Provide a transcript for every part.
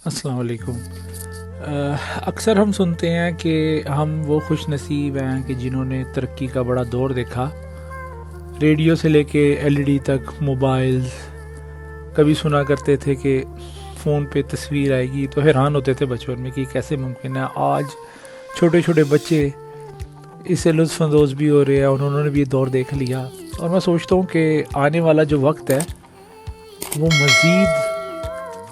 السلام علیکم۔ اکثر ہم سنتے ہیں کہ ہم وہ خوش نصیب ہیں کہ جنہوں نے ترقی کا بڑا دور دیکھا، ریڈیو سے لے کے ایل ای ڈی تک، موبائلز۔ کبھی سنا کرتے تھے کہ فون پہ تصویر آئے گی تو حیران ہوتے تھے بچپن میں کہ یہ کیسے ممکن ہے۔ آج چھوٹے چھوٹے بچے اس سے لطف اندوز بھی ہو رہے ہیں، انہوں نے بھی یہ دور دیکھ لیا، اور میں سوچتا ہوں کہ آنے والا جو وقت ہے وہ مزید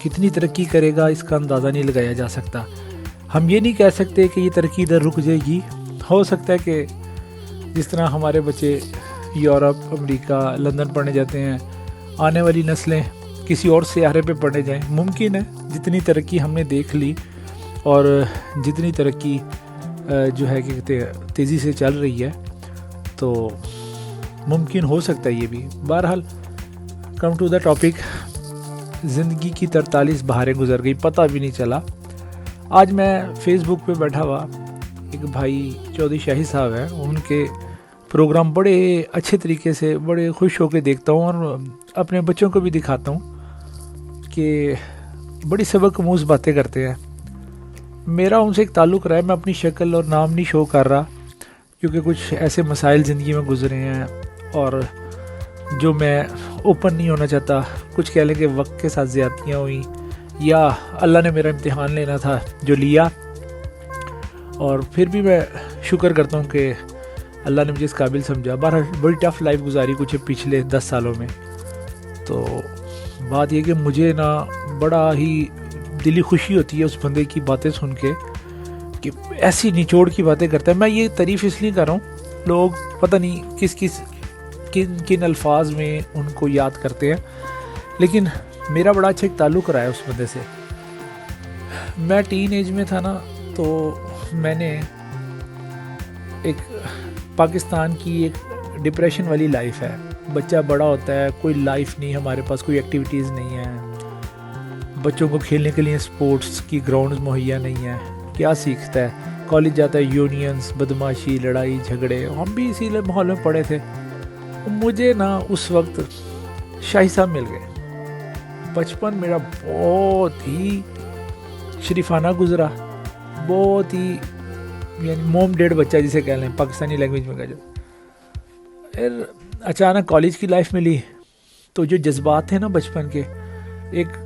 کتنی ترقی کرے گا اس کا اندازہ نہیں لگایا جا سکتا۔ ہم یہ نہیں کہہ سکتے کہ یہ ترقی ادھر رک جائے گی، ہو سکتا ہے کہ جس طرح ہمارے بچے یورپ، امریکہ، لندن پڑھنے جاتے ہیں، آنے والی نسلیں کسی اور سیارے پہ پڑھنے جائیں۔ ممکن ہے جتنی ترقی ہم نے دیکھ لی اور جتنی ترقی جو ہے کہ تیزی سے چل رہی ہے، تو ممکن ہو سکتا ہے یہ بھی۔ بہرحال کم ٹو دا ٹاپک، زندگی کی 43 بہاریں گزر گئی، پتہ بھی نہیں چلا۔ آج میں فیس بک پہ بیٹھا ہوا، ایک بھائی چودھری شاہی صاحب ہیں، ان کے پروگرام بڑے اچھے طریقے سے، بڑے خوش ہو کے دیکھتا ہوں، اور اپنے بچوں کو بھی دکھاتا ہوں کہ بڑی سبق آموز باتیں کرتے ہیں۔ میرا ان سے ایک تعلق رہا ہے، میں اپنی شکل اور نام نہیں شو کر رہا، کیونکہ کچھ ایسے مسائل زندگی میں گزرے ہیں اور جو میں اوپن نہیں ہونا چاہتا۔ کچھ کہہ لیں کہ وقت کے ساتھ زیادتیاں ہوئیں، یا اللہ نے میرا امتحان لینا تھا جو لیا، اور پھر بھی میں شکر کرتا ہوں کہ اللہ نے مجھے اس قابل سمجھا۔ بہرحال بڑی ٹف لائف گزاری کچھ پچھلے 10 سالوں میں۔ تو بات یہ کہ مجھے نا بڑا ہی دلی خوشی ہوتی ہے اس بندے کی باتیں سن کے کہ ایسی نچوڑ کی باتیں کرتا ہے۔ میں یہ تعریف اس لیے کر رہا ہوں، لوگ پتہ نہیں کن الفاظ میں ان کو یاد کرتے ہیں، لیکن میرا بڑا اچھا ایک تعلق رہا ہے اس بندے سے۔ میں ٹین ایج میں تھا نا، تو میں نے ایک پاکستان کی ایک ڈپریشن والی لائف ہے، بچہ بڑا ہوتا ہے، کوئی لائف نہیں، ہمارے پاس کوئی ایکٹیویٹیز نہیں ہیں، بچوں کو کھیلنے کے لیے سپورٹس کی گراؤنڈز مہیا نہیں ہیں، کیا سیکھتا ہے؟ کالج جاتا ہے، یونینز، بدماشی، لڑائی جھگڑے، ہم بھی اسی ماحول میں پڑے تھے۔ مجھے نا اس وقت شاہی صاحب مل گئے۔ بچپن میرا بہت ہی شریفانہ گزرا، بہت ہی یعنی موم ڈیڈ بچہ جسے کہہ لیں پاکستانی لینگویج میں کہا جائے۔ پھر اچانک کالج کی لائف ملی، تو جو جذبات تھے نا بچپن کے، ایک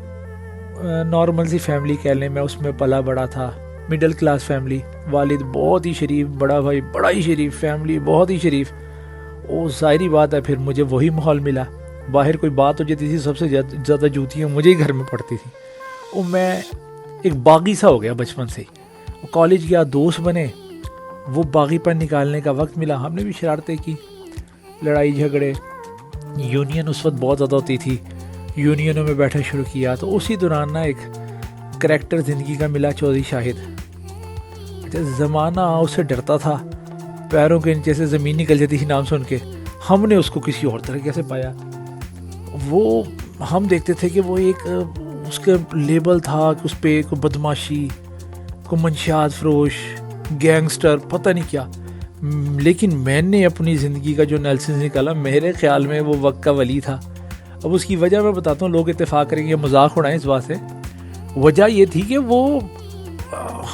نارمل سی فیملی کہہ لیں، میں اس میں پلا بڑا تھا، مڈل کلاس فیملی، والد بہت ہی شریف، بڑا بھائی بڑا ہی شریف، فیملی بہت ہی شریف۔ وہ ظاہری بات ہے، پھر مجھے وہی ماحول ملا، باہر کوئی بات ہو جاتی تھی سب سے زیادہ جوتیاں مجھے ہی گھر میں پڑتی تھیں۔ وہ میں ایک باغی سا ہو گیا بچپن سے ہی۔ کالج گیا، دوست بنے، وہ باغی پن نکالنے کا وقت ملا، ہم نے بھی شرارتیں کی، لڑائی جھگڑے، یونین اس وقت بہت زیادہ ہوتی تھی، یونینوں میں بیٹھنا شروع کیا۔ تو اسی دوران نا ایک کریکٹر زندگی کا ملا، چودھری شاہد۔ زمانہ اس سے ڈرتا تھا، پیروں کے نیچے سے زمین نکل جاتی تھی نام سن کے۔ ہم نے اس کو کسی اور طریقے سے پایا، وہ ہم دیکھتے تھے کہ وہ ایک اس کا لیبل تھا کہ اس پہ کوئی بدماشی، کوئی منشیات فروش، گینگسٹر، پتہ نہیں کیا۔ لیکن میں نے اپنی زندگی کا جو انالیسس نکالا، میرے خیال میں وہ وقت کا ولی تھا۔ اب اس کی وجہ میں بتاتا ہوں، لوگ اتفاق کریں گے، مذاق اڑائیں اس بات سے۔ وجہ یہ تھی کہ وہ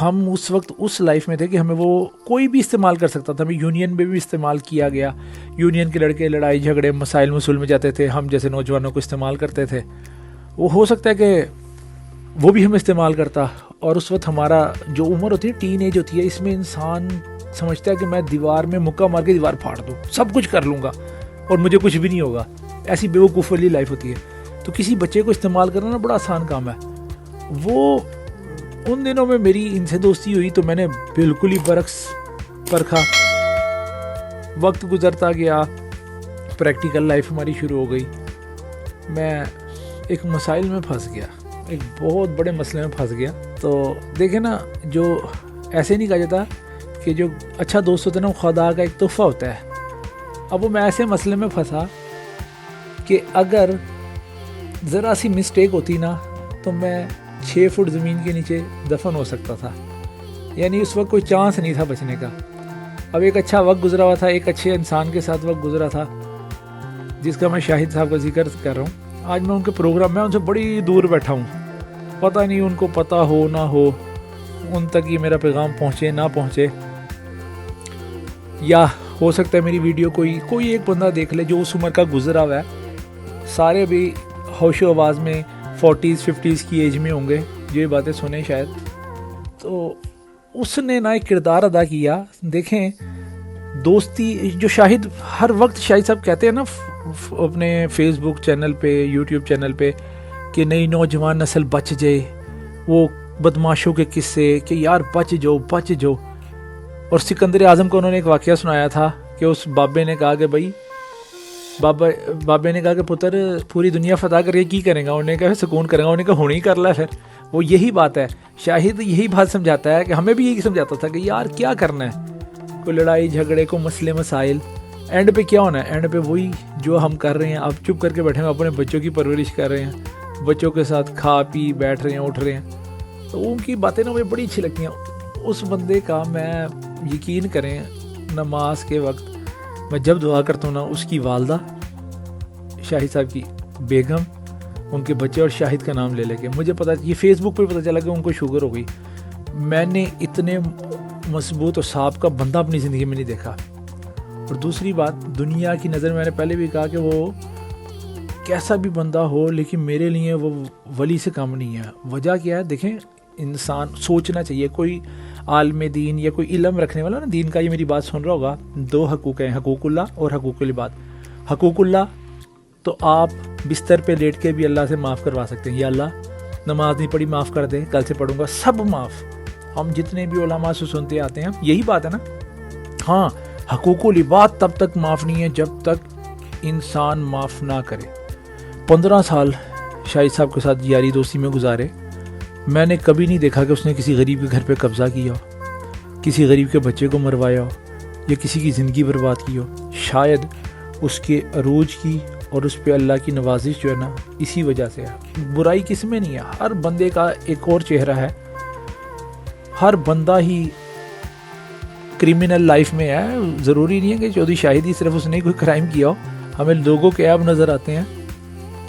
ہم اس وقت اس لائف میں تھے کہ ہمیں وہ کوئی بھی استعمال کر سکتا تھا، ہمیں یونین میں بھی استعمال کیا گیا، یونین کے لڑکے لڑائی جھگڑے، مسائل مسول میں جاتے تھے، ہم جیسے نوجوانوں کو استعمال کرتے تھے۔ وہ ہو سکتا ہے کہ وہ بھی ہمیں استعمال کرتا، اور اس وقت ہمارا جو عمر ہوتی ہے، ٹین ایج ہوتی ہے، اس میں انسان سمجھتا ہے کہ میں دیوار میں مکہ مار کے دیوار پھاڑ دوں، سب کچھ کر لوں گا اور مجھے کچھ بھی نہیں ہوگا، ایسی بیوقوف والی لائف ہوتی ہے۔ تو کسی بچے کو استعمال کرنا نا بڑا آسان کام ہے۔ وہ ان دنوں میں میری ان سے دوستی ہوئی تو میں نے بالکل ہی برعکس پرکھا۔ وقت گزرتا گیا، پریکٹیکل لائف ہماری شروع ہو گئی، میں ایک مسائل میں پھنس گیا، ایک بہت بڑے مسئلے میں پھنس گیا۔ تو دیکھیں نا، جو ایسے نہیں کہا جاتا کہ جو اچھا دوست ہوتا ہے نا، وہ خدا کا ایک تحفہ ہوتا ہے۔ اب وہ میں ایسے مسئلے میں پھنسا کہ اگر ذرا سی مسٹیک ہوتی نا تو میں 6 فٹ زمین کے نیچے دفن ہو سکتا تھا، یعنی اس وقت کوئی چانس نہیں تھا بچنے کا۔ اب ایک اچھا وقت گزرا ہوا تھا، ایک اچھے انسان کے ساتھ وقت گزرا تھا، جس کا میں شاہد صاحب کا ذکر کر رہا ہوں۔ آج میں ان کے پروگرام میں ان سے بڑی دور بیٹھا ہوں، پتہ نہیں ان کو پتہ ہو نہ ہو، ان تک یہ میرا پیغام پہنچے نہ پہنچے، یا ہو سکتا ہے میری ویڈیو کوئی ایک بندہ دیکھ لے جو اس عمر کا گزرا ہوا ہے، سارے بھی ہوش و آواز میں 40s 50s کی ایج میں ہوں گے جو یہ باتیں سنیں شاید. تو اس نے نا ایک کردار ادا کیا. دیکھیں دوستی جو شاہد ہر وقت شاہد صاحب کہتے ہیں نا اپنے فیس بک چینل پہ، یوٹیوب چینل پہ، کہ نئی نوجوان نسل بچ جائے، وہ بدماشوں کے قصے کہ یار بچ جاؤ. اور سکندر اعظم کو انہوں نے ایک واقعہ سنایا تھا کہ اس بابے نے کہا کہ بھائی بابے نے کہا کہ پتر پوری دنیا فتح کر کے کی کریں گا؟ انہوں نے کہا سکون کریں گا. انہوں نے کہا ہونی کر لا. پھر وہ یہی بات ہے، شاہد یہی بات سمجھاتا ہے کہ ہمیں بھی یہی سمجھاتا تھا کہ یار کیا کرنا ہے، کوئی لڑائی جھگڑے کو مسئلے مسائل، اینڈ پہ کیا ہونا ہے؟ اینڈ پہ وہی جو ہم کر رہے ہیں. اب چپ کر کے بیٹھے ہیں، اپنے بچوں کی پرورش کر رہے ہیں، بچوں کے ساتھ کھا پی بیٹھ رہے ہیں، اٹھ رہے ہیں. تو ان کی باتیں نا مجھے بڑی اچھی لگتی ہیں. اس بندے کا میں یقین کریں نماز کے وقت میں جب دعا کرتا ہوں نا، اس کی والدہ، شاہد صاحب کی بیگم، ان کے بچے اور شاہد کا نام لے کے مجھے پتہ، یہ فیس بک پہ پتہ چلا کہ ان کو شوگر ہو گئی. میں نے اتنے مضبوط اور ثابت بندہ اپنی زندگی میں نہیں دیکھا. اور دوسری بات، دنیا کی نظر میں نے پہلے بھی کہا کہ وہ کیسا بھی بندہ ہو لیکن میرے لیے وہ ولی سے کم نہیں ہے. وجہ کیا ہے؟ دیکھیں انسان سوچنا چاہیے، کوئی عالم دین یا کوئی علم رکھنے والا نا دین کا یہ میری بات سن رہا ہوگا، دو حقوق ہیں، حقوق اللہ اور حقوق العباد. حقوق اللہ تو آپ بستر پہ لیٹ کے بھی اللہ سے معاف کروا سکتے ہیں، یا اللہ نماز نہیں پڑھی معاف کر دے، کل سے پڑھوں گا، سب معاف. ہم جتنے بھی علماء سے سنتے آتے ہیں یہی بات ہے نا. ہاں حقوق العباد تب تک معاف نہیں ہے جب تک انسان معاف نہ کرے. 15 سال شاہد صاحب کے ساتھ یاری دوستی میں گزارے، میں نے کبھی نہیں دیکھا کہ اس نے کسی غریب کے گھر پہ قبضہ کیا ہو، کسی غریب کے بچے کو مروایا ہو، یا کسی کی زندگی برباد کی ہو. شاید اس کے عروج کی اور اس پہ اللہ کی نوازش جو ہے نا اسی وجہ سے ہے. برائی کس میں نہیں ہے، ہر بندے کا ایک اور چہرہ ہے، ہر بندہ ہی کرمنل لائف میں ہے. ضروری نہیں ہے کہ چودھری شاہد ہی صرف اس نے کوئی کرائم کیا ہو. ہمیں لوگوں کے عیب نظر آتے ہیں،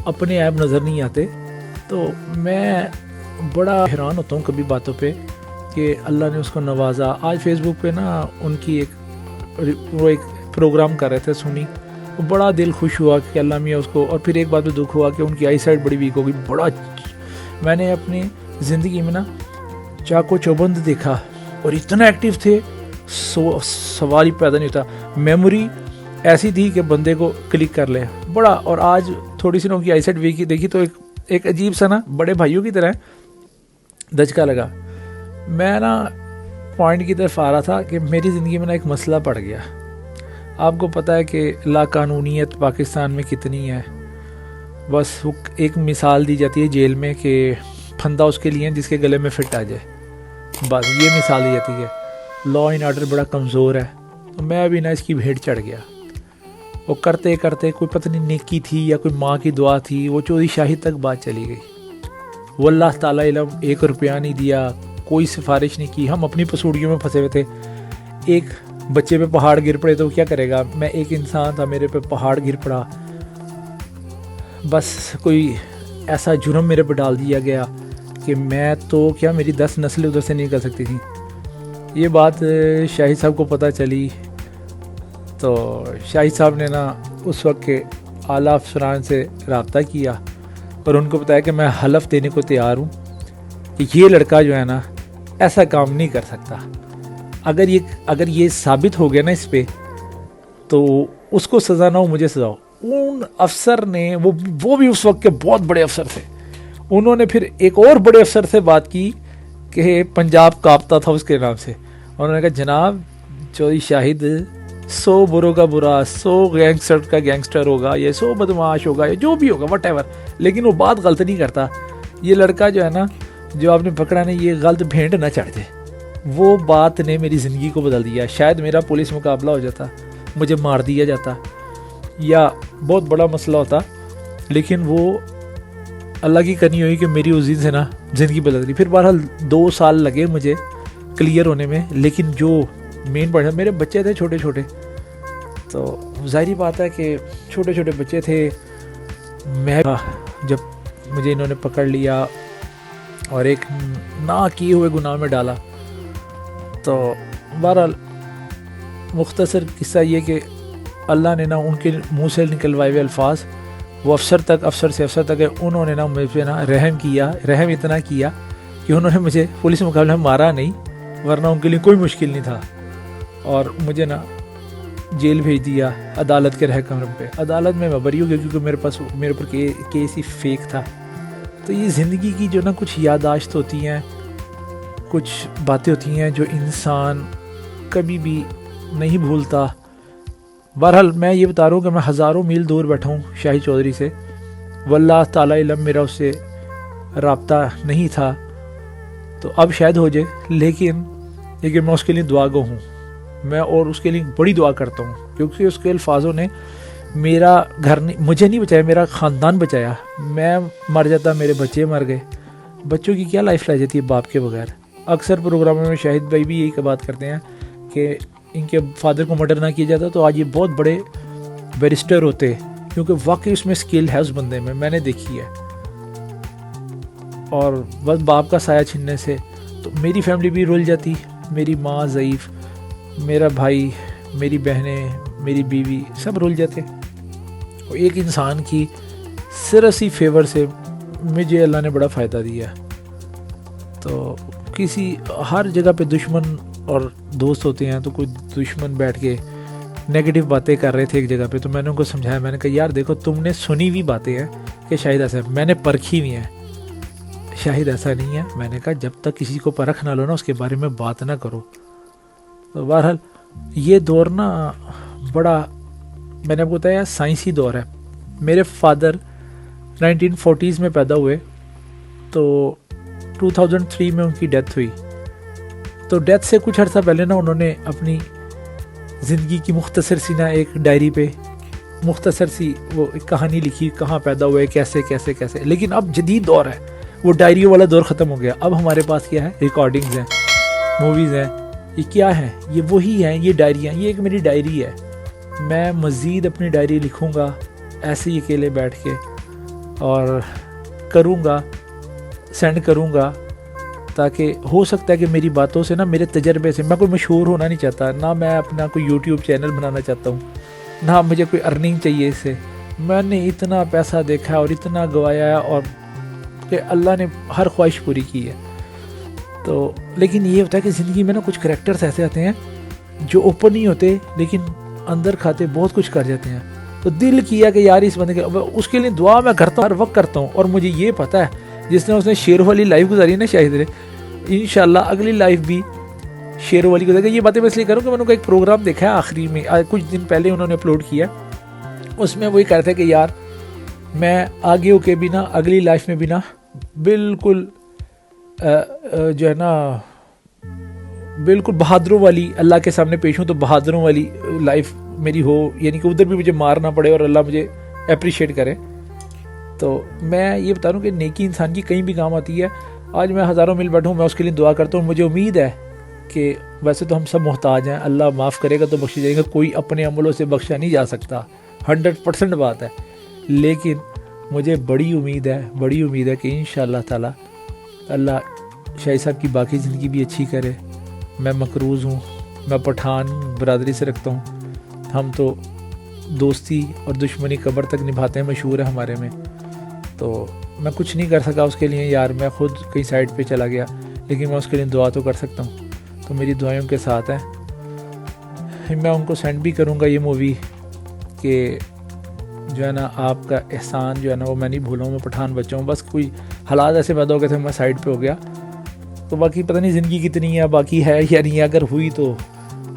اپنے عیب نظر نہیں آتے. تو میں بڑا حیران ہوتا ہوں کبھی باتوں پہ کہ اللہ نے اس کو نوازا. آج فیس بک پہ نا ان کی وہ ایک پروگرام کر رہے تھے، سنی، بڑا دل خوش ہوا کہ اللہ میاں اس کو. اور پھر ایک بات پہ دکھ ہوا کہ ان کی آئی سائٹ بڑی ویک ہو گئی. میں نے اپنی زندگی میں نا چاقو چوبند دیکھا اور اتنا ایکٹیو تھے، سوال ہی پیدا نہیں ہوتا. میموری ایسی تھی کہ بندے کو کلک کر لے بڑا. اور آج تھوڑی سی نا ان کی آئی سائٹ ویک دیکھی تو ایک عجیب سا نا بڑے بھائیوں کی طرح دھچکا لگا. میں نا پوائنٹ کی طرف آ رہا تھا کہ میری زندگی میں نا ایک مسئلہ پڑ گیا. آپ کو پتہ ہے کہ لاقانونیت پاکستان میں کتنی ہے. بس ایک مثال دی جاتی ہے جیل میں کہ پھندا اس کے لیے جس کے گلے میں فٹ آ جائے، بس یہ مثال دی جاتی ہے. لا اینڈ آرڈر بڑا کمزور ہے. تو میں ابھی نا اس کی بھیڑ چڑھ گیا. وہ کرتے کرتے کوئی پتہ نہیں نیکی تھی یا کوئی ماں کی دعا تھی، وہ چودھری شاہد تک بات چلی گئی. وہ اللہ تعالیٰ علم 1 روپیہ نہیں دیا، کوئی سفارش نہیں کی. ہم اپنی پسوڑیوں میں پھنسے ہوئے تھے. ایک بچے پہ پہاڑ گر پڑے تو کیا کرے گا؟ میں ایک انسان تھا، میرے پہ پہاڑ گر پڑا، بس کوئی ایسا جرم میرے پہ ڈال دیا گیا کہ میں تو کیا میری 10 نسلیں ادھر سے نہیں کر سکتی تھیں. یہ بات شاہد صاحب کو پتہ چلی تو شاہد صاحب نے نا اس وقت کے اعلیٰ افسران سے رابطہ کیا اور ان کو بتایا کہ میں حلف دینے کو تیار ہوں کہ یہ لڑکا جو ہے نا ایسا کام نہیں کر سکتا. اگر یہ ثابت ہو گیا نا اس پہ تو اس کو سزا نہ ہو، مجھے سزا ہو. ان افسر نے وہ بھی اس وقت کے بہت بڑے افسر تھے. انہوں نے پھر ایک اور بڑے افسر سے بات کی کہ پنجاب کاپتا تھا اس کے نام سے. انہوں نے کہا جناب چودھری شاہد 100 بروں کا برا، 100 گینگسٹر کا گینگسٹر ہوگا، یا 100 بدمعاش ہوگا، یا جو بھی ہوگا وٹ ایور، لیکن وہ بات غلط نہیں کرتا. یہ لڑکا جو ہے نا جو آپ نے پکڑا نا، یہ غلط بھینٹ نہ چڑھ جائے. وہ بات نے میری زندگی کو بدل دیا. شاید میرا پولیس مقابلہ ہو جاتا، مجھے مار دیا جاتا یا بہت بڑا مسئلہ ہوتا، لیکن وہ اللہ کی کرنی ہوئی کہ میری اس دن سے نا زندگی بدل گئی. پھر بہرحال 2 سال لگے مجھے کلیئر ہونے میں، لیکن جو مین پوائنٹ، میرے بچے تھے چھوٹے چھوٹے، تو ظاہری بات ہے کہ چھوٹے چھوٹے بچے تھے. میں جب مجھے انہوں نے پکڑ لیا اور ایک نہ کیے ہوئے گناہ میں ڈالا. تو بہرحال مختصر قصہ یہ کہ اللہ نے نا ان کے منہ سے نکلوائے ہوئے الفاظ وہ افسر سے افسر تک ہے، انہوں نے نا مجھ پہ نا رحم اتنا کیا کہ انہوں نے مجھے پولیس مقابلے میں مارا نہیں، ورنہ ان کے لیے کوئی مشکل نہیں تھا، اور مجھے نا جیل بھیج دیا عدالت کے رہکم پہ. عدالت میں بری ہو گیا کیونکہ میرے اوپر کیس ہی فیک تھا. تو یہ زندگی کی جو نا کچھ یادداشت ہوتی ہیں، کچھ باتیں ہوتی ہیں جو انسان کبھی بھی نہیں بھولتا. بہرحال میں یہ بتا رہا ہوں کہ میں ہزاروں میل دور بیٹھا ہوں شاہد چودھری سے، واللہ تعالی علم میرا اس سے رابطہ نہیں تھا، تو اب شاید ہو جائے، لیکن میں اس کے لیے دعا گو ہوں. میں اور اس کے لیے بڑی دعا کرتا ہوں کیونکہ اس کے الفاظوں نے میرا گھر مجھے نہیں بچایا، میرا خاندان بچایا. میں مر جاتا، میرے بچے مر گئے. بچوں کی کیا لائف رہ جاتی ہے باپ کے بغیر. اکثر پروگراموں میں شاہد بھائی بھی یہی بات کرتے ہیں کہ ان کے فادر کو مرڈر نہ کیا جاتا تو آج یہ بہت بڑے بیرسٹر ہوتے، کیونکہ واقعی اس میں سکل ہے اس بندے میں نے دیکھی ہے. اور بس باپ کا سایہ چھننے سے تو میری فیملی بھی رول جاتی، میری ماں ضعیف، میرا بھائی، میری بہنیں، میری بیوی سب رول جاتے. اور ایک انسان کی سرسی فیور سے مجھے اللہ نے بڑا فائدہ دیا. تو ہر جگہ پہ دشمن اور دوست ہوتے ہیں، تو کوئی دشمن بیٹھ کے نیگیٹو باتیں کر رہے تھے ایک جگہ پہ، تو میں نے ان کو سمجھایا، میں نے کہا یار دیکھو تم نے سنی ہوئی باتیں ہیں کہ شاید ایسا ہے، میں نے پرکھی ہوئی ہیں، شاید ایسا نہیں ہے. میں نے کہا جب تک کسی کو پرکھ نہ لو نا اس کے بارے میں بات نہ کرو. تو بہرحال یہ دور نا بڑا، میں نے آپ کو بتایا سائنسی دور ہے. میرے فادر 1940s میں پیدا ہوئے، تو 2003 میں ان کی ڈیتھ ہوئی. تو ڈیتھ سے کچھ عرصہ پہلے نا انہوں نے اپنی زندگی کی مختصر سی نا ایک ڈائری پہ مختصر سی وہ ایک کہانی لکھی، کہاں پیدا ہوئے، کیسے کیسے کیسے. لیکن اب جدید دور ہے، وہ ڈائریوں والا دور ختم ہو گیا. اب ہمارے پاس کیا ہے، ریکارڈنگز ہیں، موویز ہیں. یہ کیا ہے، یہ وہی ہیں، یہ ڈائریاں. یہ ایک میری ڈائری ہے. میں مزید اپنی ڈائری لکھوں گا ایسے ہی اکیلے بیٹھ کے، اور کروں گا، سینڈ کروں گا، تاکہ ہو سکتا ہے کہ میری باتوں سے نا، میرے تجربے سے، میں کوئی مشہور ہونا نہیں چاہتا، نہ میں اپنا کوئی یوٹیوب چینل بنانا چاہتا ہوں، نہ مجھے کوئی ارننگ چاہیے اس سے. میں نے اتنا پیسہ دیکھا ہے اور اتنا گوایا ہے، اور کہ اللہ نے ہر خواہش پوری کی ہے. تو لیکن یہ ہوتا ہے کہ زندگی میں نا کچھ کریکٹرز ایسے آتے ہیں جو اوپن نہیں ہوتے، لیکن اندر کھاتے بہت کچھ کر جاتے ہیں. تو دل کیا کہ یار اس بندے کے، اس کے لیے دعا میں کرتا ہوں، ہر وقت کرتا ہوں. اور مجھے یہ پتہ ہے جس نے شیروں والی لائف گزاری نا شاہد نے، انشاءاللہ اگلی لائف بھی شیروں والی گزارے گا. یہ باتیں میں اس لیے کروں کہ میں نے ایک پروگرام دیکھا ہے آخری میں، کچھ دن پہلے انہوں نے اپلوڈ کیا، اس میں وہی کہہ رہے تھے کہ یار میں آگے ہو کے بھی نا اگلی لائف میں بھی نا بالکل جو ہے نا بالکل بہادروں والی اللہ کے سامنے پیش ہوں، تو بہادروں والی لائف میری ہو، یعنی کہ ادھر بھی مجھے مارنا پڑے اور اللہ مجھے اپریشیٹ کرے. تو میں یہ بتا رہا ہوں کہ نیکی انسان کی کہیں بھی کام آتی ہے. آج میں ہزاروں میل بیٹھوں، میں اس کے لیے دعا کرتا ہوں. مجھے امید ہے کہ ویسے تو ہم سب محتاج ہیں، اللہ معاف کرے گا تو بخشی جائے گا، کوئی اپنے عملوں سے بخشا نہیں جا سکتا، 100% بات ہے. لیکن مجھے بڑی امید ہے کہ انشاءاللہ تعالی اللہ شاہد صاحب کی باقی زندگی بھی اچھی کرے. میں مقروض ہوں، میں پٹھان برادری سے رکھتا ہوں، ہم تو دوستی اور دشمنی قبر تک نبھاتے ہیں، مشہور ہے ہمارے میں. تو میں کچھ نہیں کر سکا اس کے لیے یار، میں خود کئی سائڈ پہ چلا گیا، لیکن میں اس کے لیے دعا تو کر سکتا ہوں. تو میری دعائیں ان کے ساتھ ہیں. میں ان کو سینڈ بھی کروں گا یہ مووی، کہ جو ہے نا آپ کا احسان جو ہے نا وہ میں نہیں بھولا ہوں. میں پٹھان بچہ ہوں، بس کوئی حالات ایسے پیدا ہو گئے تھے میں سائڈ پہ ہو گیا. تو باقی پتہ نہیں زندگی کتنی ہے، باقی ہے یا نہیں ہے، اگر ہوئی تو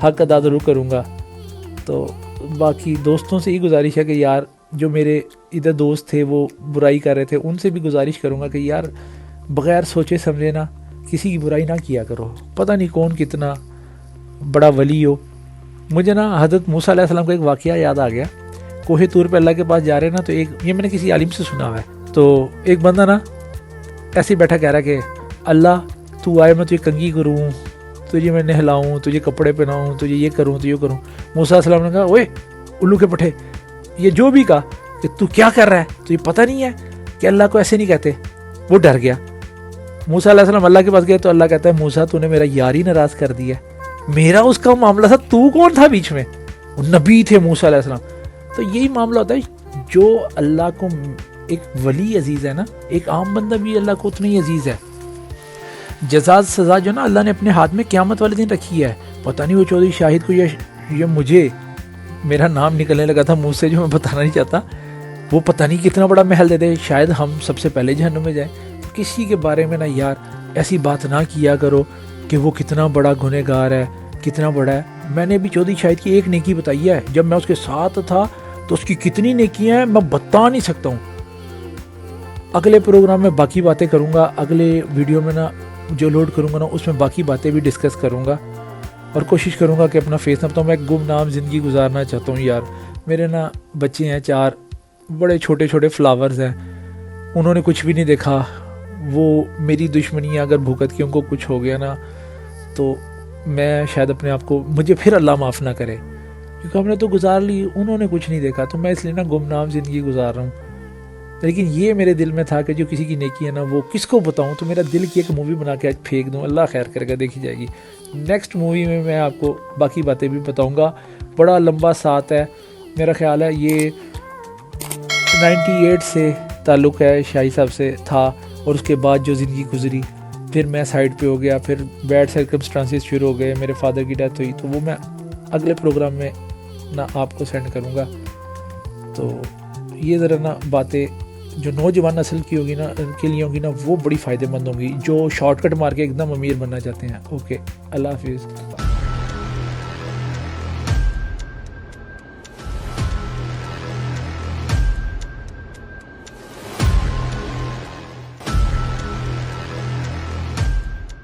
حق ادا ضرور کروں گا. تو باقی دوستوں سے یہ گزارش ہے کہ یار جو میرے ادھر دوست تھے وہ برائی کر رہے تھے، ان سے بھی گزارش کروں گا کہ یار بغیر سوچے سمجھے نا کسی کی برائی نہ کیا کرو. پتہ نہیں کون کتنا بڑا ولی ہو. مجھے نا حضرت موسیٰ علیہ السلام کا ایک واقعہ یاد آ گیا. کوہ طور پہ اللہ کے پاس جا رہے نا، تو یہ میں نے کسی عالم سے سنا ہوا ہے. تو ایک بندہ نا ایسے بیٹھا کہہ رہا کہ اللہ تو آئے میں تجھے کنگھی کروں، تجھے میں نہلاؤں، تجھے کپڑے پہناؤں، تجھے یہ کروں، تو یہ کروں. موسیٰ علیہ السلام نے کہا اوے الو کے پٹھے، یہ جو بھی کہا کہ تو کیا کر رہا ہے، تو یہ پتہ نہیں ہے کہ اللہ کو ایسے نہیں کہتے. وہ ڈر گیا. موسیٰ علیہ السلام اللہ کے پاس گئے تو اللہ کہتا ہے موسیٰ تو نے میرا یار ہی ناراض کر دیا, میرا اس کا معاملہ تھا, تو کون تھا بیچ میں؟ نبی تھے موسیٰ علیہ السلام. تو یہی معاملہ ہوتا ہے, جو اللہ کو ایک ولی عزیز ہے نا, ایک عام بندہ بھی اللہ کو اتنا ہی عزیز ہے. جزا سزا جو نا اللہ نے اپنے ہاتھ میں قیامت والے دن رکھی ہے. پتہ نہیں وہ چودھری شاہد کو یہ مجھے میرا نام نکلنے لگا تھا منہ سے جو میں بتانا نہیں چاہتا, وہ پتہ نہیں کتنا بڑا محل دے دے, شاید ہم سب سے پہلے جہنم میں جائیں. کسی کے بارے میں نا یار ایسی بات نہ کیا کرو کہ وہ کتنا بڑا گنہگار ہے, کتنا بڑا ہے. میں نے ابھی چودھری شاہد کی ایک نیکی بتائی ہے, جب میں اس کے ساتھ تھا تو اس کی کتنی نیکیاں ہیں میں بتا نہیں سکتا ہوں. اگلے پروگرام میں باقی باتیں کروں گا, اگلے ویڈیو میں نا جو لوڈ کروں گا نا اس میں باقی باتیں بھی ڈسکس کروں گا, اور کوشش کروں گا کہ اپنا فیس نہ بتاؤں. میں ایک گمنام زندگی گزارنا چاہتا ہوں یار. میرے نا بچے ہیں 4, بڑے چھوٹے چھوٹے فلاورز ہیں, انہوں نے کچھ بھی نہیں دیکھا. وہ میری دشمنی اگر بھگت کے ان کو کچھ ہو گیا نا تو میں شاید اپنے آپ کو, مجھے پھر اللہ معاف نہ کرے, کیونکہ ہم نے تو گزار لی, انہوں نے کچھ نہیں دیکھا. تو میں اس لیے نا گمنام زندگی گزار رہا ہوں. لیکن یہ میرے دل میں تھا کہ جو کسی کی نیکی ہے نا وہ کس کو بتاؤں, تو میرا دل کی ایک مووی بنا کے آج پھینک دوں. اللہ خیر کرے گا, دیکھی جائے گی. نیکسٹ مووی میں آپ کو باقی باتیں بھی بتاؤں گا. بڑا لمبا ساتھ ہے, میرا خیال ہے یہ 98 سے تعلق ہے شاہی صاحب سے تھا, اور اس کے بعد جو زندگی گزری, پھر میں سائڈ پہ ہو گیا, پھر بیڈ سرکمسٹانسز شروع ہو گئے, میرے فادر کی ڈیتھ ہوئی, تو وہ میں اگلے پروگرام میں نا آپ کو سینڈ کروں گا. تو یہ ذرا نا باتیں جو نوجوان نسل کی ہوگی نا, ان کے لیے ہوگی نا, وہ بڑی فائدہ مند ہوں گی, جو شارٹ کٹ مار کے ایک دم امیر بننا چاہتے ہیں. اوکے, اللہ حافظ.